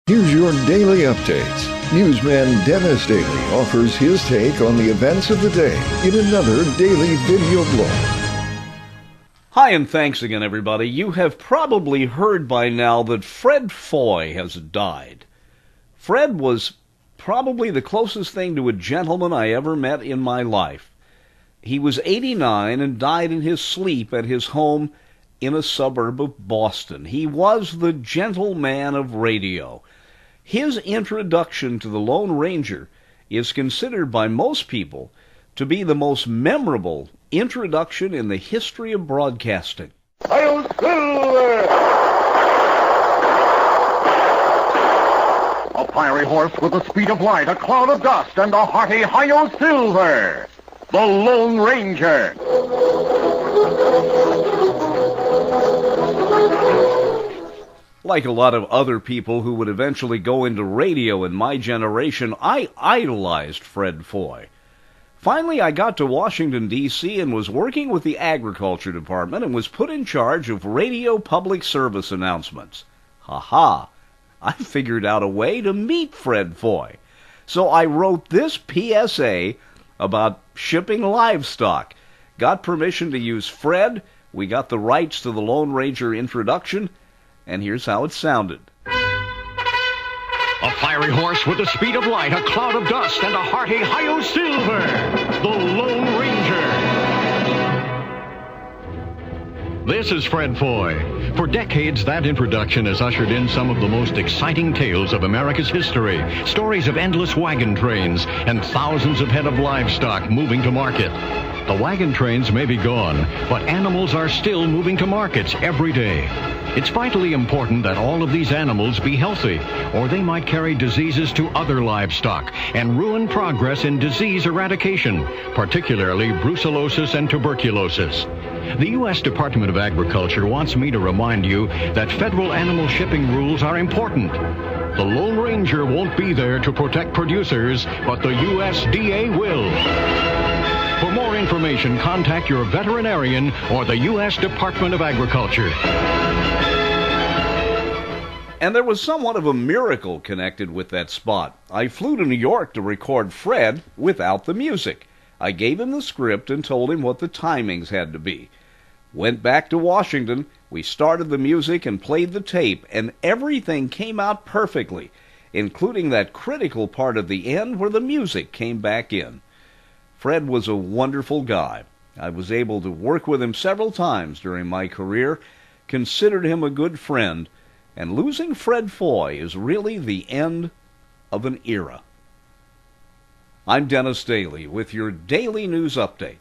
Here's your daily updates. Newsman Dennis Daily offers his take on the events of the day in another daily video blog. Hi, and thanks again, everybody. You have probably heard by now that Fred Foy has died. Fred was probably the closest thing to a gentleman I ever met in my life. He was 89 and died in his sleep at his home in a suburb of Boston. He was the gentleman of radio. His introduction to the Lone Ranger is considered by most people to be the most memorable introduction in the history of broadcasting. Hail Silver! A fiery horse with the speed of light, a cloud of dust, and a hearty Hi-Yo Silver! The Lone Ranger! Like a lot of other people who would eventually go into radio in my generation, I idolized Fred Foy. Finally, I got to Washington, D.C. and was working with the Agriculture Department and was put in charge of radio public service announcements. Ha! I figured out a way to meet Fred Foy. So I wrote this PSA about shipping livestock, got permission to use Fred, we got the rights to the Lone Ranger introduction, and here's how it sounded. A fiery horse with the speed of light, a cloud of dust, and a hearty Hi-Yo Silver, the Lone Ranger. This is Fred Foy. For decades, that introduction has ushered in some of the most exciting tales of America's history. Stories of endless wagon trains and thousands of head of livestock moving to market. The wagon trains may be gone, but animals are still moving to markets every day. It's vitally important that all of these animals be healthy, or they might carry diseases to other livestock and ruin progress in disease eradication, particularly brucellosis and tuberculosis. The U.S. Department of Agriculture wants me to remind you that federal animal shipping rules are important. The Lone Ranger won't be there to protect producers, but the USDA will. For more information, contact your veterinarian or the U.S. Department of Agriculture. And there was somewhat of a miracle connected with that spot. I flew to New York to record Fred without the music. I gave him the script and told him what the timings had to be. Went back to Washington, we started the music and played the tape, and everything came out perfectly, including that critical part of the end where the music came back in. Fred was a wonderful guy. I was able to work with him several times during my career, considered him a good friend, and losing Fred Foy is really the end of an era. I'm Dennis Daily with your Daily News Update.